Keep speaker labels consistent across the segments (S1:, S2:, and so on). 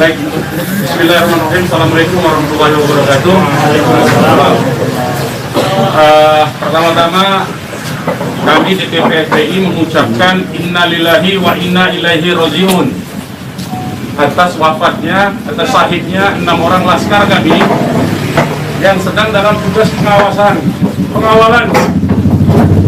S1: Baik, bismillahirrahmanirrahim. Assalamualaikum warahmatullahi wabarakatuh. Pertama-tama kami DPP FPI mengucapkan innalillahi wa inna ilaihi rajiun atas wafatnya, atas syahidnya 6 orang laskar kami yang sedang dalam tugas pengawalan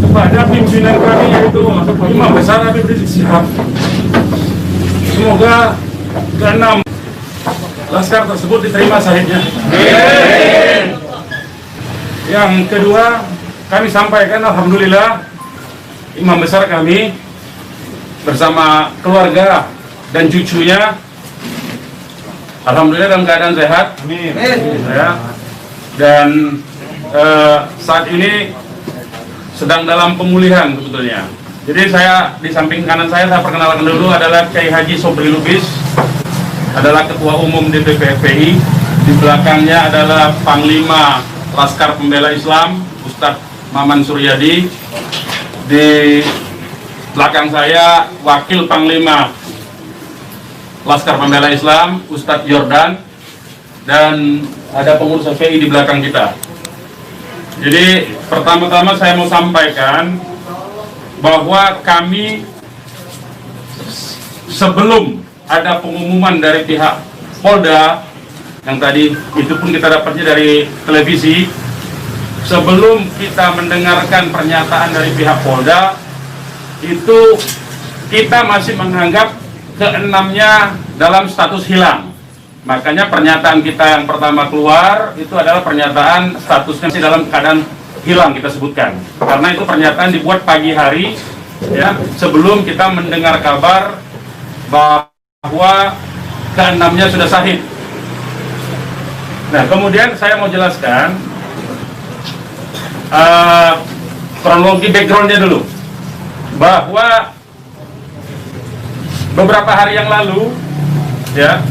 S1: kepada pimpinan kami, yaitu Imam Besar Habib Rizik Syihab. Semoga ke-6 laskar tersebut diterima syahidnya. Yang kedua, kami sampaikan alhamdulillah Imam Besar kami bersama keluarga dan cucunya alhamdulillah dalam keadaan sehat. Amin. Ya. Dan saat ini sedang dalam pemulihan sebetulnya. Jadi saya di samping kanan saya perkenalkan dulu adalah Kiai Haji Sobri Lubis, adalah Ketua Umum DPP FPI. Di belakangnya adalah Panglima Laskar Pembela Islam Ustadz Maman Suryadi. Di belakang saya Wakil Panglima Laskar Pembela Islam Ustadz Jordan, dan ada pengurus FPI di belakang kita. Jadi pertama-tama saya mau sampaikan bahwa kami sebelum ada pengumuman dari pihak Polda, yang tadi itu pun kita dapatnya dari televisi, sebelum kita mendengarkan pernyataan dari pihak Polda, itu kita masih menganggap ke-6-nya dalam status hilang. Makanya pernyataan kita yang pertama keluar itu adalah pernyataan statusnya masih dalam keadaan hilang, kita sebutkan. Karena itu pernyataan dibuat pagi hari, ya, sebelum kita mendengar kabar bahwa ke-6-nya sudah syahid. Nah, kemudian saya mau jelaskan kronologi backgroundnya dulu, bahwa beberapa hari yang lalu, ya,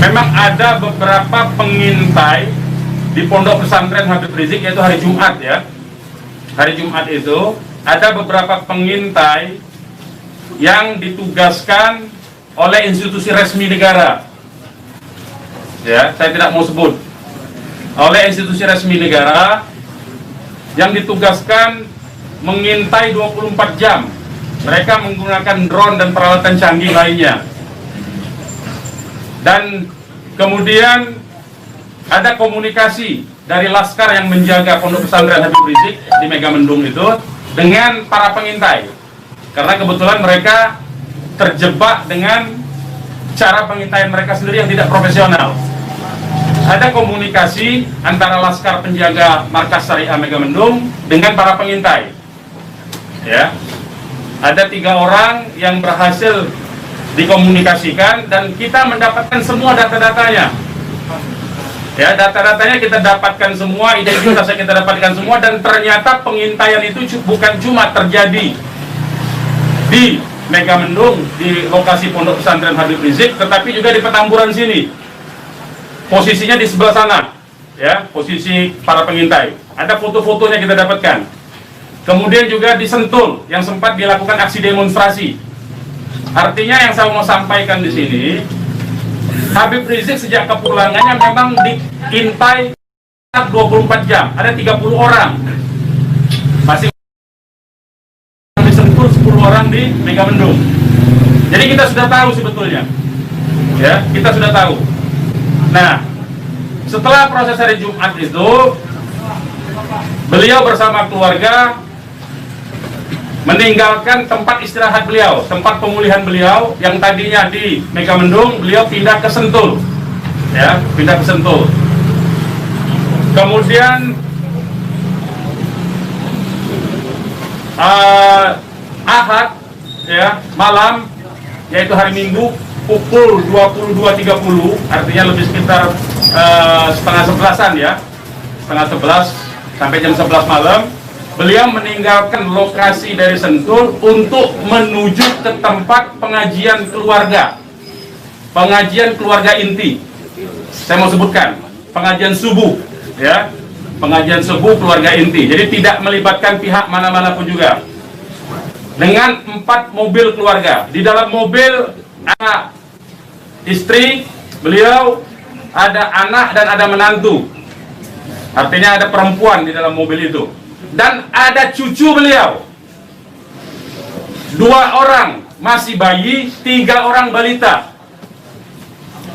S1: memang ada beberapa pengintai di Pondok Pesantren Habib Rizik, yaitu hari Jumat, ya. Hari Jumat itu ada beberapa pengintai yang ditugaskan oleh institusi resmi negara. Ya, saya tidak mau sebut. Oleh institusi resmi negara yang ditugaskan mengintai 24 jam. Mereka menggunakan drone dan peralatan canggih lainnya. Dan kemudian ada komunikasi dari laskar yang menjaga Pondok Pesantren Habib Rizik di Megamendung itu dengan para pengintai. Karena kebetulan mereka terjebak dengan cara pengintaian mereka sendiri yang tidak profesional. Ada komunikasi antara laskar penjaga Markas Syariah Megamendung dengan para pengintai. Ya. Ada 3 orang yang berhasil dikomunikasikan dan kita mendapatkan semua data-datanya. Ya, data-datanya kita dapatkan semua, identitasnya kita dapatkan semua, dan ternyata pengintaian itu bukan cuma terjadi di Megamendung, di lokasi Pondok Pesantren Habib Rizik, tetapi juga di Petamburan sini. Posisinya di sebelah sana, ya, posisi para pengintai. Ada foto-fotonya kita dapatkan. Kemudian juga di Sentul yang sempat dilakukan aksi demonstrasi. Artinya yang saya mau sampaikan di sini, Habib Rizik sejak kepulangannya memang diintai 24 jam. Ada 30 orang. Masih di Sentul, 10 orang di Megamendung. Jadi kita sudah tahu sebetulnya. Ya, kita sudah tahu. Nah, setelah proses hari Jumat itu, beliau bersama keluarga meninggalkan tempat istirahat beliau, tempat pemulihan beliau yang tadinya di Megamendung, beliau pindah ke Sentul, ya, pindah ke Sentul. Kemudian Ahad, ya, malam, yaitu hari Minggu pukul 22.30, artinya lebih sekitar setengah 11-an, ya, setengah 11 sampai jam 11 malam. Beliau meninggalkan lokasi dari Sentul untuk menuju ke tempat pengajian keluarga. Pengajian keluarga inti. Saya mau sebutkan, pengajian subuh, ya. Pengajian subuh keluarga inti. Jadi tidak melibatkan pihak mana-mana pun juga. Dengan 4 mobil keluarga. Di dalam mobil ada istri beliau, ada anak dan ada menantu. Artinya ada perempuan di dalam mobil itu. Dan ada cucu beliau. 2 orang masih bayi, 3 orang balita.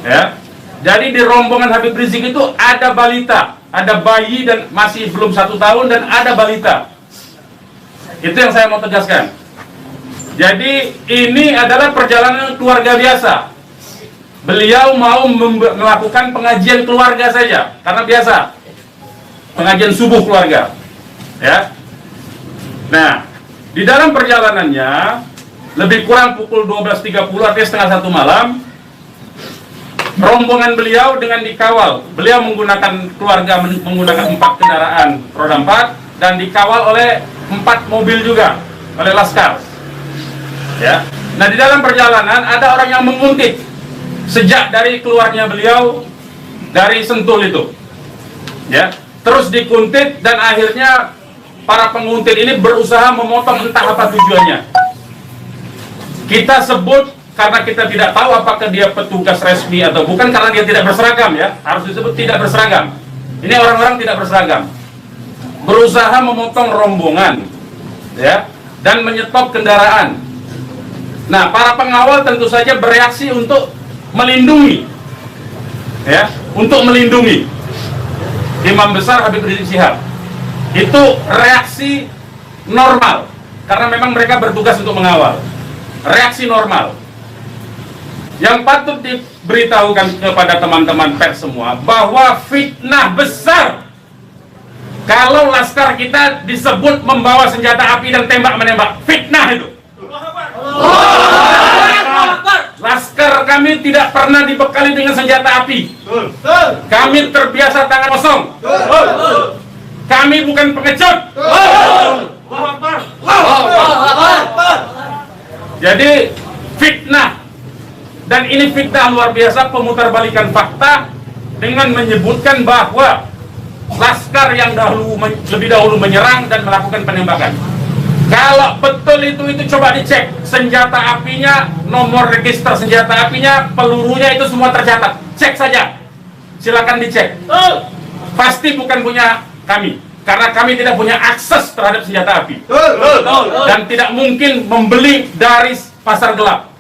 S1: Ya. Jadi di rombongan Habib Rizik itu ada balita, ada bayi dan masih belum 1 tahun dan ada balita. Itu yang saya mau tegaskan. Jadi ini adalah perjalanan keluarga biasa. Beliau mau melakukan pengajian keluarga saja, karena biasa pengajian subuh keluarga, ya. Nah, di dalam perjalanannya lebih kurang pukul 12.30 artinya setengah 1 malam, rombongan beliau dengan dikawal. Beliau menggunakan keluarga menggunakan 4 kendaraan roda 4 dan dikawal oleh 4 mobil juga oleh laskar. Ya. Nah, di dalam perjalanan ada orang yang menguntit sejak dari keluarnya beliau dari Sentul itu. Ya, terus dikuntit dan akhirnya para penguntit ini berusaha memotong, entah apa tujuannya. Kita sebut karena kita tidak tahu apakah dia petugas resmi atau bukan, karena dia tidak berseragam, ya. Harus disebut tidak berseragam. Ini orang-orang tidak berseragam. Berusaha memotong rombongan, ya, dan menyetop kendaraan. Nah, para pengawal tentu saja bereaksi untuk melindungi, ya, untuk melindungi Imam Besar Habib Rizik Syihab. Itu reaksi normal, karena memang mereka bertugas untuk mengawal. Reaksi normal. Yang patut diberitahukan kepada teman-teman pers semua, bahwa fitnah besar kalau laskar kita disebut membawa senjata api dan tembak-menembak. Fitnah itu. Laskar kami tidak pernah dibekali dengan senjata api. Kami terbiasa tangan kosong. Kami bukan pengecut. Jadi fitnah, dan ini fitnah luar biasa, pemutarbalikan fakta dengan menyebutkan bahwa laskar yang lebih dahulu menyerang dan melakukan penembakan. Kalau betul itu coba dicek senjata apinya, nomor register senjata apinya, pelurunya itu semua tercatat. Cek saja, silakan dicek. Pasti bukan punya kami, karena kami tidak punya akses terhadap senjata api dan tidak mungkin membeli dari pasar gelap.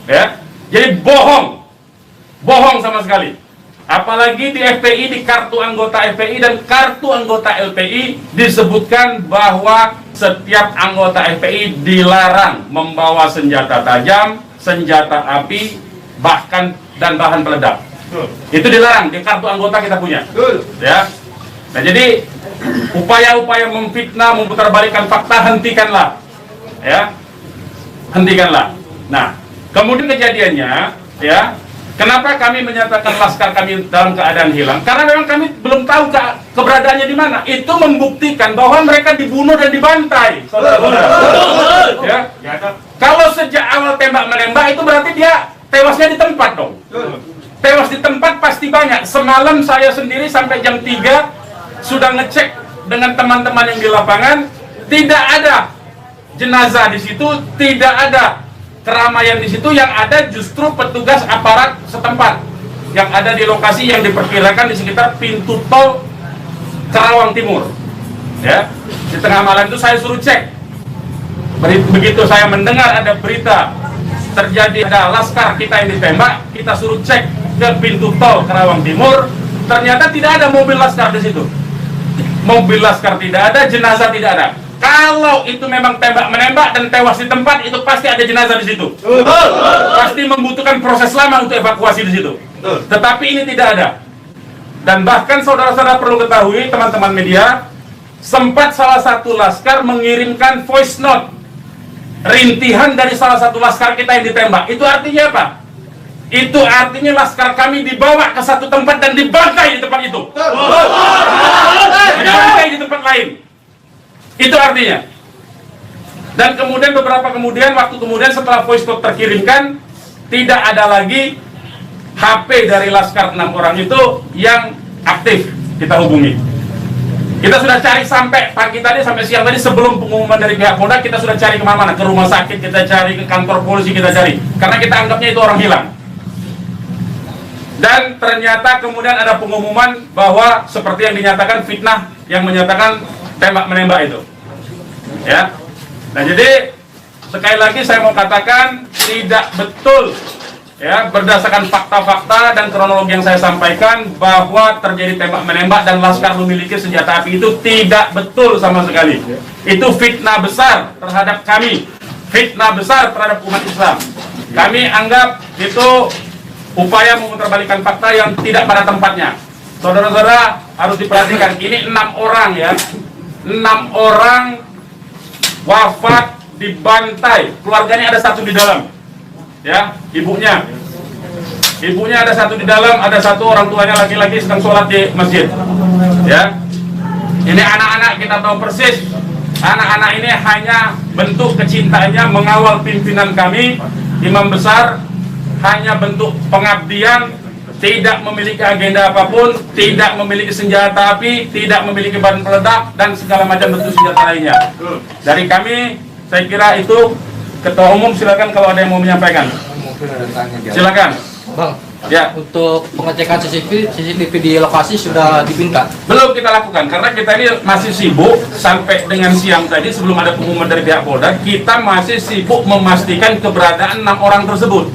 S1: Ya, jadi bohong sama sekali. Apalagi di FPI, di kartu anggota FPI dan kartu anggota LPI disebutkan bahwa setiap anggota FPI dilarang membawa senjata tajam, senjata api, bahkan dan bahan peledak. Itu dilarang di kartu anggota kita punya. Ya. Nah, jadi upaya-upaya memfitnah, memutarbalikkan fakta, hentikanlah. Ya. Hentikanlah. Nah, kemudian kejadiannya, ya, kenapa kami menyatakan laskar kami dalam keadaan hilang? Karena memang kami belum tahu keberadaannya di mana. Itu membuktikan bahwa mereka dibunuh dan dibantai, saudara-saudara. Ya. Kalau sejak awal tembak-menembak itu berarti dia tewasnya di tempat dong. Tewas di tempat pasti banyak. Semalam saya sendiri sampai jam 3 sudah ngecek dengan teman-teman yang di lapangan, tidak ada jenazah di situ, tidak ada keramaian di situ. Yang ada justru petugas aparat setempat yang ada di lokasi yang diperkirakan di sekitar pintu tol Karawang Timur. Ya, di tengah malam itu saya suruh cek. Begitu saya mendengar ada berita terjadi ada laskar kita yang ditembak, kita suruh cek ke pintu tol Karawang Timur. Ternyata tidak ada mobil laskar di situ. Mobil laskar tidak ada, jenazah tidak ada. Kalau itu memang tembak-menembak dan tewas di tempat, itu pasti ada jenazah di situ. Pasti membutuhkan proses lama untuk evakuasi di situ. Tetapi ini tidak ada. Dan bahkan saudara-saudara perlu ketahui, teman-teman media, sempat salah satu laskar mengirimkan voice note rintihan dari salah satu laskar kita yang ditembak. Itu artinya apa? Itu artinya laskar kami dibawa ke satu tempat dan dibantai di tempat itu. Dibantai di tempat lain. Itu artinya. Dan kemudian waktu kemudian setelah voice note terkirimkan, tidak ada lagi HP dari laskar 6 orang itu yang aktif kita hubungi. Kita sudah cari sampai pagi tadi, sampai siang tadi, sebelum pengumuman dari pihak Polda, kita sudah cari kemana-mana, ke rumah sakit kita cari, ke kantor polisi kita cari, karena kita anggapnya itu orang hilang. Dan ternyata kemudian ada pengumuman bahwa seperti yang dinyatakan fitnah yang menyatakan tembak menembak itu. Ya. Nah, jadi sekali lagi saya mau katakan tidak betul ya, berdasarkan fakta-fakta dan kronologi yang saya sampaikan bahwa terjadi tembak menembak dan Laskar memiliki senjata api itu tidak betul sama sekali. Itu fitnah besar terhadap kami, fitnah besar terhadap umat Islam. Kami anggap itu upaya memutarbalikkan fakta yang tidak pada tempatnya. Saudara-saudara harus diperhatikan, ini 6 orang ya, 6 orang wafat dibantai, keluarganya ada 1 di dalam. Ya, ibunya ada 1 di dalam, ada 1 orang tuanya laki-laki sedang sholat di masjid. Ya, ini anak-anak kita tahu persis. Anak-anak ini hanya bentuk kecintaannya mengawal pimpinan kami, imam besar, hanya bentuk pengabdian, tidak memiliki agenda apapun, tidak memiliki senjata api, tidak memiliki bahan peledak dan segala macam bentuk senjata lainnya. Dari kami, saya kira itu. Ketua Umum silakan kalau ada yang mau menyampaikan. Silakan.
S2: Bang,
S1: ya.
S2: Untuk pengecekan CCTV di lokasi sudah dipinta?
S1: Belum kita lakukan karena kita ini masih sibuk sampai dengan siang tadi sebelum ada pengumuman dari pihak Polda, kita masih sibuk memastikan keberadaan 6 orang tersebut.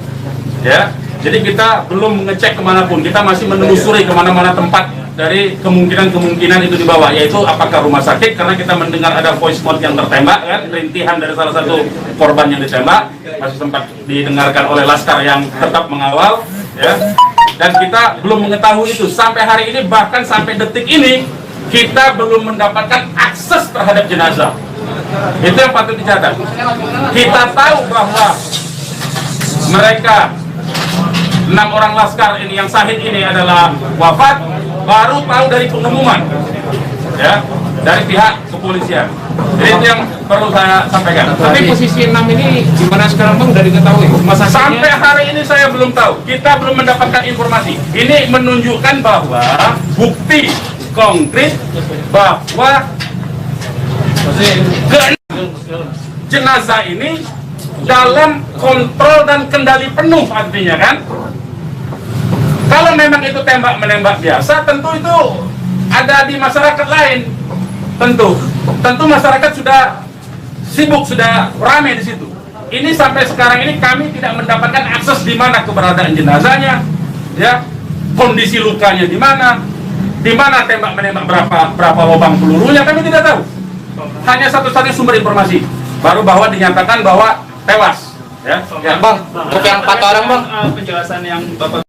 S1: Ya, jadi kita belum mengecek kemanapun, kita masih menelusuri kemana-mana tempat dari kemungkinan-kemungkinan itu dibawa, yaitu apakah rumah sakit, karena kita mendengar ada voice note yang tertembak, kan, rintihan dari salah satu korban yang ditembak, masih sempat didengarkan oleh Laskar yang tetap mengawal, ya. Dan kita belum mengetahui itu sampai hari ini, bahkan sampai detik ini kita belum mendapatkan akses terhadap jenazah. Itu yang patut dicatat. Kita tahu bahwa mereka 6 orang Laskar ini yang syahid ini adalah wafat, baru tahu dari pengumuman ya, dari pihak kepolisian. Jadi itu yang perlu saya sampaikan.
S3: Tapi posisi 6 ini gimana sekarang Bang, udah diketahui?
S1: Sampai hari ini saya belum tahu, kita belum mendapatkan informasi. Ini menunjukkan bahwa bukti konkret bahwa jenazah ini dalam kontrol dan kendali penuh, artinya kan. Kalau memang itu tembak menembak biasa, tentu itu ada di masyarakat lain. Tentu masyarakat sudah sibuk, sudah ramai di situ. Ini sampai sekarang ini kami tidak mendapatkan akses di mana keberadaan jenazahnya, ya, kondisi lukanya di mana tembak menembak, berapa lubang pelurunya, kami tidak tahu. Hanya satu-satunya sumber informasi baru bahwa dinyatakan bahwa tewas. Ya,
S2: Bang, untuk yang 4 orang Bang,
S3: penjelasan yang Bapak